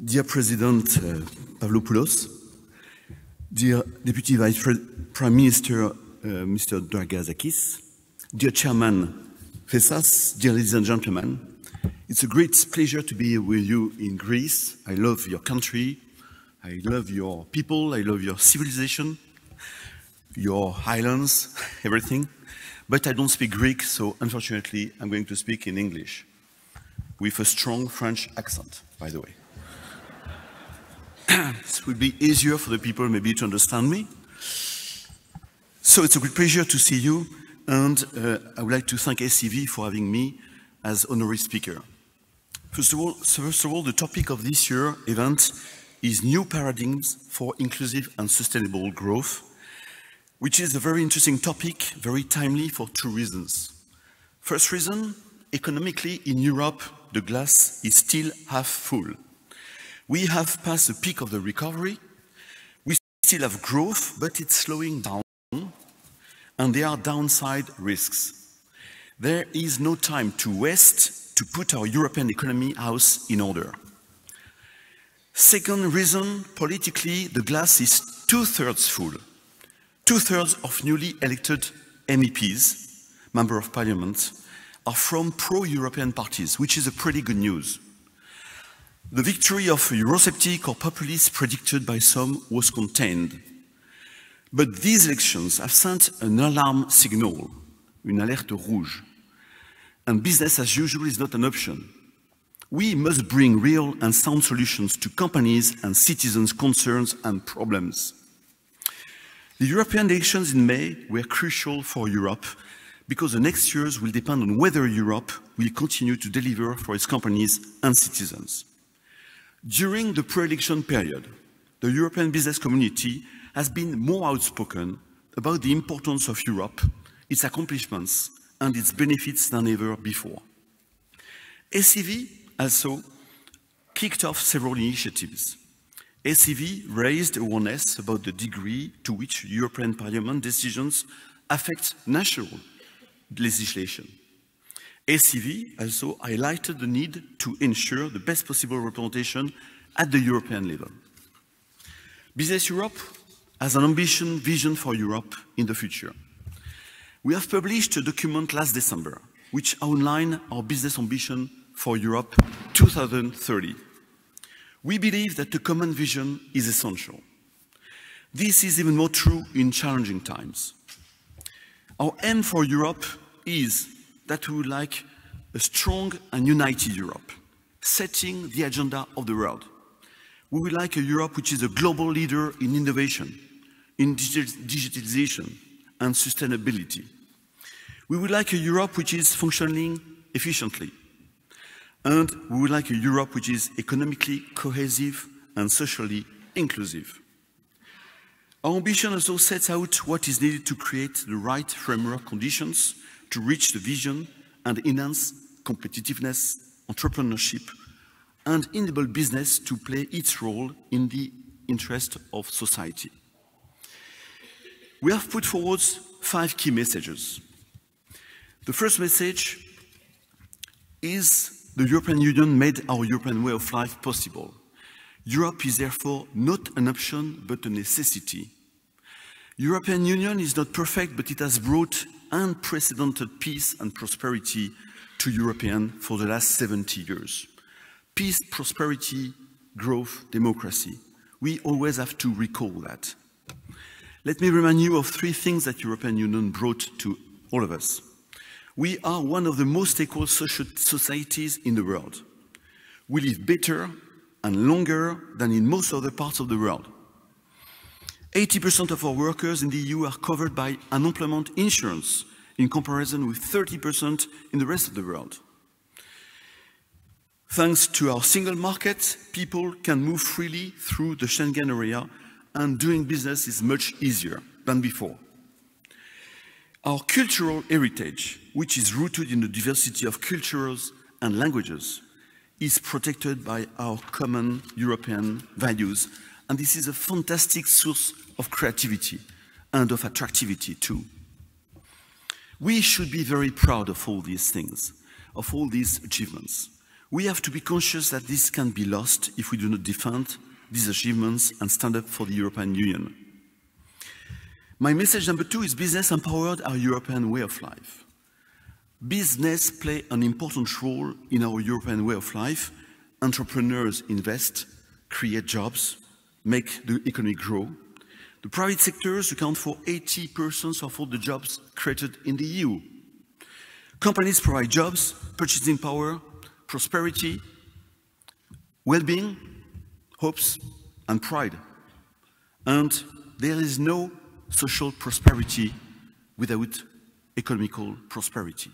Dear President Pavlopoulos, dear Deputy Vice Prime Minister Mr. Gattaz, dear Chairman Gattaz, dear ladies and gentlemen, it's a great pleasure to be with you in Greece. I love your country, I love your people, I love your civilization, your islands, everything. But I don't speak Greek, so unfortunately I'm going to speak in English, with a strong French accent, by the way. It will be easier for the people maybe to understand me. So it's a great pleasure to see you, and I would like to thank SCV for having me as honorary speaker. First of all, the topic of this year's event is New Paradigms for Inclusive and Sustainable Growth, which is a very interesting topic, very timely for two reasons. First reason, economically in Europe, the glass is still half full. We have passed the peak of the recovery. We still have growth, but it's slowing down, and there are downside risks. There is no time to waste to put our European economy house in order. Second reason, politically, the glass is two-thirds full. Two-thirds of newly elected MEPs, Member of Parliament, are from pro-European parties, which is a pretty good news. The victory of Eurosceptic or populists predicted by some was contained. But these elections have sent an alarm signal, une alerte rouge. And business as usual is not an option. We must bring real and sound solutions to companies and citizens' concerns and problems. The European elections in May were crucial for Europe because the next years will depend on whether Europe will continue to deliver for its companies and citizens. During the pre-election period, the European business community has been more outspoken about the importance of Europe, its accomplishments, and its benefits than ever before. SCV also kicked off several initiatives. SCV raised awareness about the degree to which European Parliament decisions affect national legislation. SCV also highlighted the need to ensure the best possible representation at the European level. BusinessEurope has an ambitious vision for Europe in the future. We have published a document last December which outlines our business ambition for Europe 2030. We believe that the common vision is essential. This is even more true in challenging times. Our aim for Europe is that we would like a strong and united Europe, setting the agenda of the world. We would like a Europe which is a global leader in innovation, in digitalization and sustainability. We would like a Europe which is functioning efficiently. And we would like a Europe which is economically cohesive and socially inclusive. Our ambition also sets out what is needed to create the right framework conditions to reach the vision and enhance competitiveness, entrepreneurship, and enable business to play its role in the interest of society. We have put forward 5 key messages. The first message is the European Union made our European way of life possible. Europe is therefore not an option, but a necessity. European Union is not perfect, but it has brought unprecedented peace and prosperity to Europeans for the last 70 years. Peace, prosperity, growth, democracy. We always have to recall that. Let me remind you of 3 things that European Union brought to all of us. We are one of the most equal societies in the world. We live better and longer than in most other parts of the world. 80% of our workers in the EU are covered by unemployment insurance in comparison with 30% in the rest of the world. Thanks to our single market, people can move freely through the Schengen area, and doing business is much easier than before. Our cultural heritage, which is rooted in the diversity of cultures and languages, is protected by our common European values, and this is a fantastic source of creativity and of attractivity too. We should be very proud of all these things, of all these achievements. We have to be conscious that this can be lost if we do not defend these achievements and stand up for the European Union. My message number 2 is business empowered our European way of life. Business play an important role in our European way of life. Entrepreneurs invest, create jobs, make the economy grow. The private sectors account for 80% of all the jobs created in the EU. Companies provide jobs, purchasing power, prosperity, well-being, hopes, and pride. And there is no social prosperity without economical prosperity.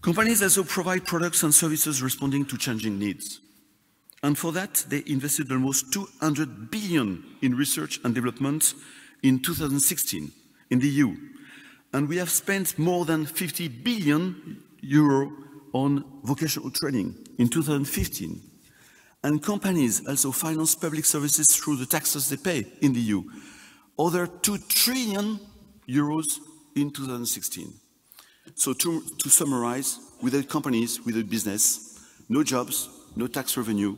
Companies also provide products and services responding to changing needs. And for that, they invested almost 200 billion in research and development in 2016 in the EU. And we have spent more than 50 billion euro on vocational training in 2015. And companies also finance public services through the taxes they pay in the EU. Over 2 trillion euros in 2016. So to summarize, without companies, without business, no jobs, no tax revenue,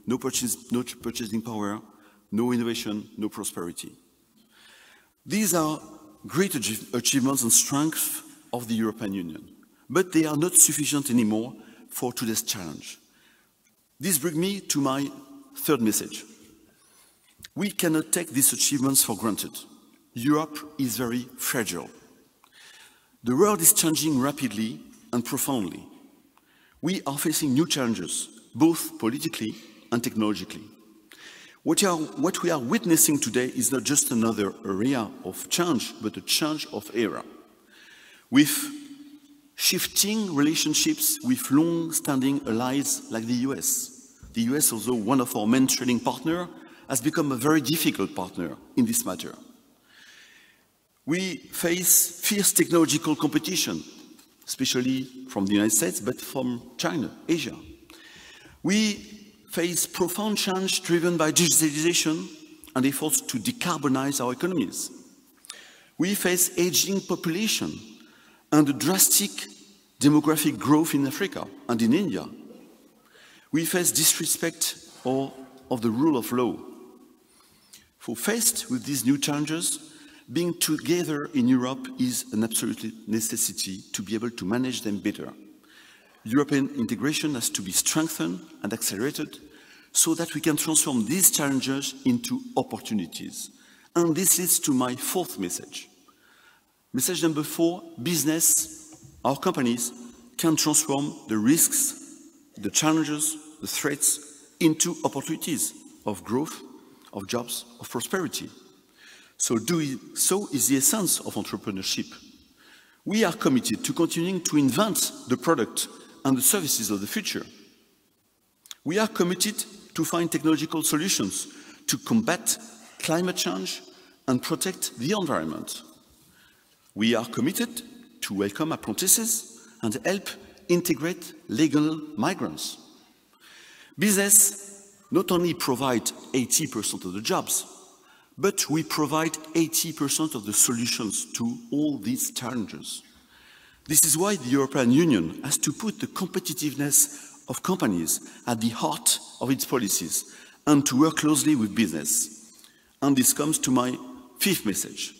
no purchasing power, no innovation, no prosperity. These are great achievements and strengths of the European Union, but they are not sufficient anymore for today's challenge. This brings me to my third message. We cannot take these achievements for granted. Europe is very fragile. The world is changing rapidly and profoundly. We are facing new challenges, both politically and technologically. What we are witnessing today is not just another area of change, but a change of era. With shifting relationships with long-standing allies like the US. The US, although one of our main trading partners, has become a very difficult partner in this matter. We face fierce technological competition, especially from the United States, but from China, Asia. We face profound change driven by digitalization and efforts to decarbonize our economies. We face aging population and a drastic demographic growth in Africa and in India. We face disrespect of the rule of law. Faced with these new challenges, being together in Europe is an absolute necessity to be able to manage them better. European integration has to be strengthened and accelerated so that we can transform these challenges into opportunities. And this leads to my fourth message. Message number 4, business, our companies, can transform the risks, the challenges, the threats into opportunities of growth, of jobs, of prosperity. So is the essence of entrepreneurship. We are committed to continuing to invent the product and the services of the future. We are committed to find technological solutions to combat climate change and protect the environment. We are committed to welcome apprentices and help integrate legal migrants. Business not only provides 80% of the jobs, but we provide 80% of the solutions to all these challenges. This is why the European Union has to put the competitiveness of companies at the heart of its policies and to work closely with business. And this comes to my fifth message.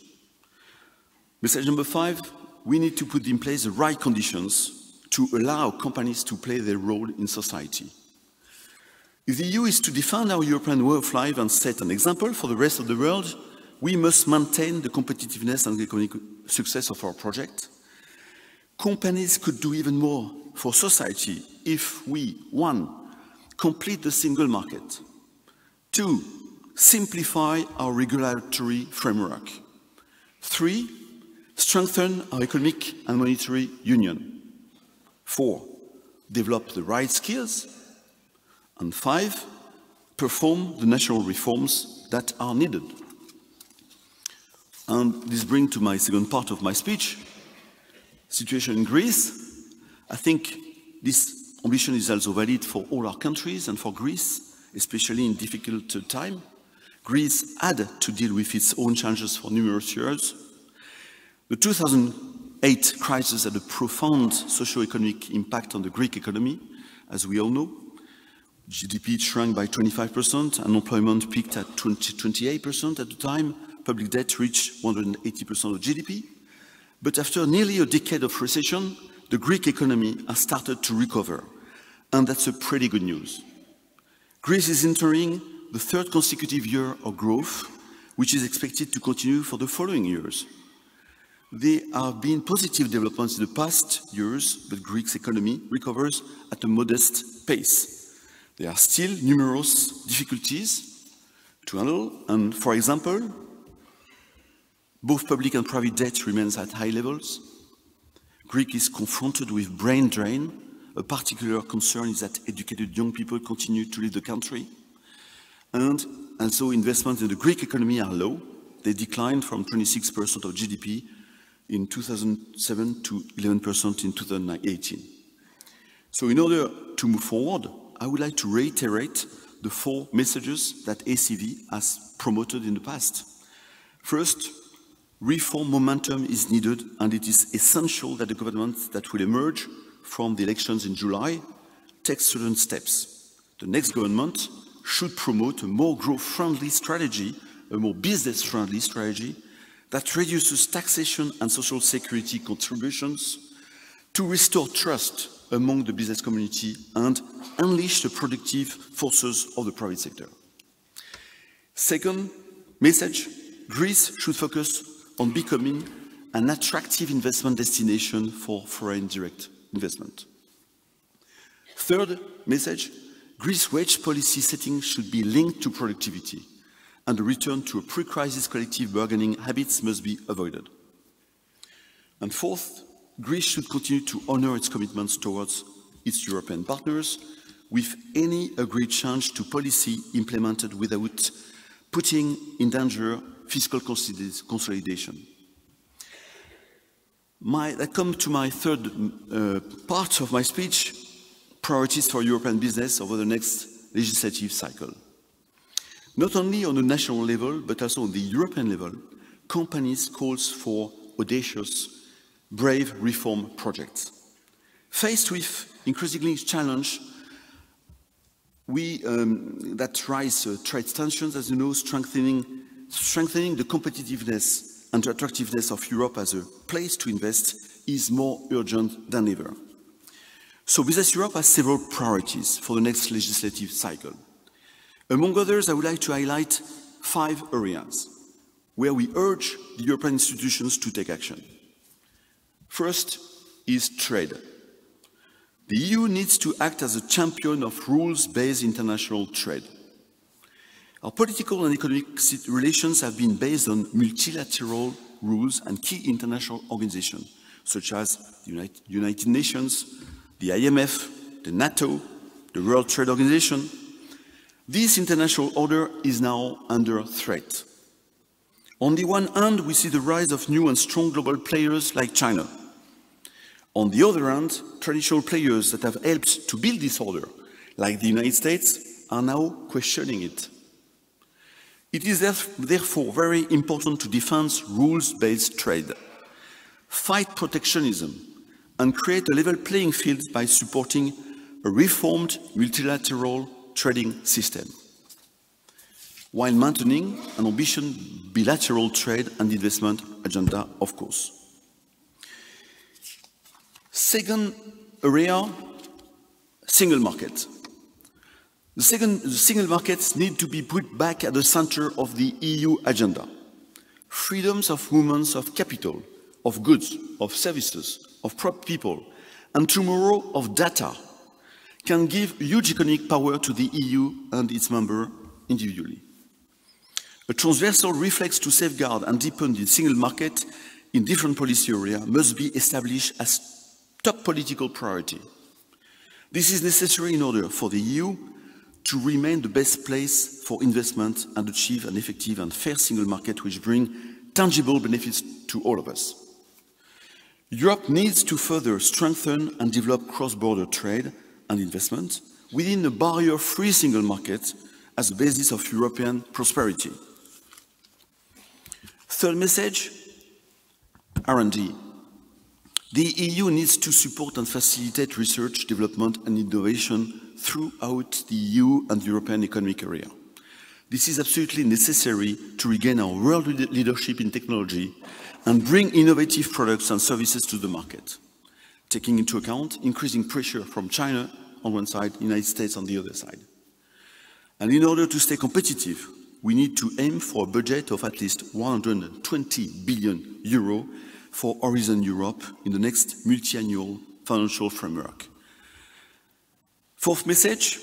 Message number 5, we need to put in place the right conditions to allow companies to play their role in society. If the EU is to defend our European way of life and set an example for the rest of the world, we must maintain the competitiveness and the economic success of our project. Companies could do even more for society if we, 1, complete the single market, 2, simplify our regulatory framework, 3, strengthen our economic and monetary union, 4, develop the right skills, and 5, perform the national reforms that are needed. And this brings to my second part of my speech, situation in Greece. I think this ambition is also valid for all our countries and for Greece, especially in difficult time. Greece had to deal with its own challenges for numerous years. The 2000 2008 crisis had a profound socio-economic impact on the Greek economy, as we all know. GDP shrank by 25%, unemployment peaked at 28% at the time, public debt reached 180% of GDP. But after nearly a decade of recession, the Greek economy has started to recover, and that's a pretty good news. Greece is entering the third consecutive year of growth, which is expected to continue for the following years. There have been positive developments in the past years, but Greece's economy recovers at a modest pace. There are still numerous difficulties to handle, and for example, both public and private debt remains at high levels. Greece is confronted with brain drain. A particular concern is that educated young people continue to leave the country. And so investments in the Greek economy are low. They declined from 26% of GDP in 2007 to 11% in 2018. So in order to move forward, I would like to reiterate the 4 messages that ACV has promoted in the past. First, reform momentum is needed, and it is essential that the government that will emerge from the elections in July takes certain steps. The next government should promote a more growth-friendly strategy, a more business-friendly strategy that reduces taxation and social security contributions to restore trust among the business community and unleash the productive forces of the private sector. Second message, Greece should focus on becoming an attractive investment destination for foreign direct investment. Third message, Greece's wage policy setting should be linked to productivity, and a return to a pre-crisis collective bargaining habits must be avoided. And fourth, Greece should continue to honor its commitments towards its European partners, with any agreed change to policy implemented without putting in danger fiscal consolidation. I come to my third part of my speech, priorities for European business over the next legislative cycle. Not only on the national level, but also on the European level, companies calls for audacious, brave reform projects. Faced with increasingly challenge, that rise trade tensions, as you know, strengthening the competitiveness and the attractiveness of Europe as a place to invest is more urgent than ever. So BusinessEurope has several priorities for the next legislative cycle. Among others, I would like to highlight 5 areas where we urge the European institutions to take action. First is trade. The EU needs to act as a champion of rules-based international trade. Our political and economic relations have been based on multilateral rules and key international organizations, such as the United Nations, the IMF, the NATO, the World Trade Organization. This international order is now under threat. On the one hand, we see the rise of new and strong global players like China. On the other hand, traditional players that have helped to build this order, like the United States, are now questioning it. It is therefore very important to defend rules-based trade, fight protectionism, and create a level playing field by supporting a reformed multilateral trading system, while maintaining an ambitious bilateral trade and investment agenda, of course. Second area, single market. The single markets need to be put back at the center of the EU agenda. Freedoms of movements of capital, of goods, of services, of people, and tomorrow of data can give huge economic power to the EU and its members individually. A transversal reflex to safeguard and deepen the single market in different policy areas must be established as top political priority. This is necessary in order for the EU to remain the best place for investment and achieve an effective and fair single market which brings tangible benefits to all of us. Europe needs to further strengthen and develop cross-border trade and investment within a barrier-free single market as the basis of European prosperity. Third message, R&D. The EU needs to support and facilitate research, development and innovation throughout the EU and the European economic area. This is absolutely necessary to regain our world leadership in technology and bring innovative products and services to the market, taking into account increasing pressure from China on one side, United States on the other side. And in order to stay competitive, we need to aim for a budget of at least 120 billion euro for Horizon Europe in the next multi-annual financial framework. Fourth message,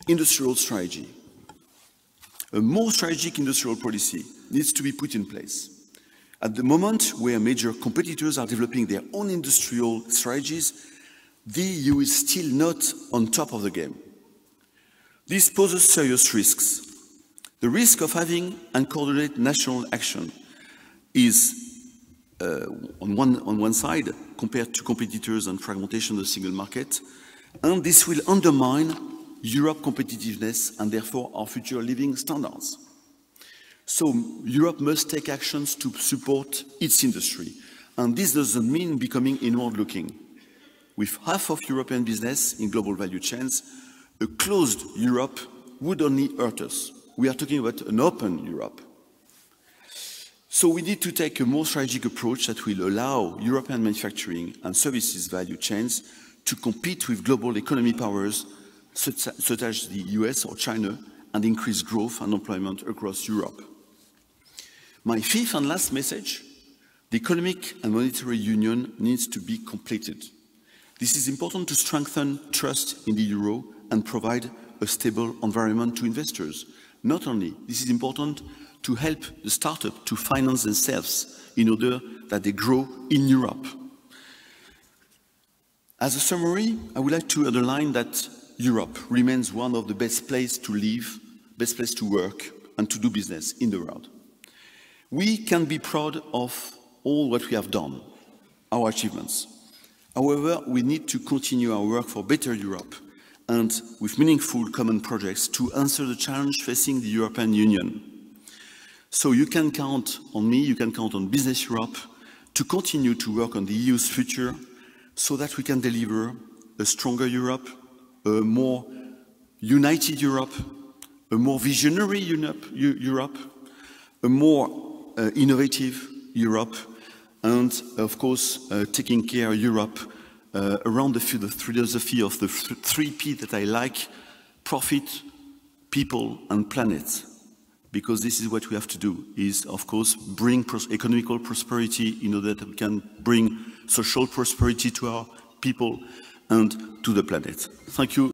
industrial strategy. A more strategic industrial policy needs to be put in place. At the moment where major competitors are developing their own industrial strategies, the EU is still not on top of the game. This poses serious risks. The risk of having uncoordinated national action is on one side, compared to competitors and fragmentation of the single market, and this will undermine Europe's competitiveness and therefore our future living standards. So Europe must take actions to support its industry, and this doesn't mean becoming inward-looking. With half of European business in global value chains, a closed Europe would only hurt us. We are talking about an open Europe. So we need to take a more strategic approach that will allow European manufacturing and services value chains to compete with global economy powers such as the US or China and increase growth and employment across Europe. My fifth and last message, the economic and monetary union needs to be completed. This is important to strengthen trust in the euro and provide a stable environment to investors. Not only, this is important to help the startup to finance themselves in order that they grow in Europe. As a summary, I would like to underline that Europe remains one of the best places to live, best place to work and to do business in the world. We can be proud of all what we have done, our achievements. However, we need to continue our work for better Europe and with meaningful common projects to answer the challenge facing the European Union. So you can count on me, you can count on BusinessEurope to continue to work on the EU's future so that we can deliver a stronger Europe, a more united Europe, a more visionary Europe, a more innovative Europe, and of course taking care of Europe around the philosophy of the three P that I like: profit, people and planet. Because this is what we have to do, is of course bring economical prosperity in order that we can bring social prosperity to our people and to the planet. Thank you.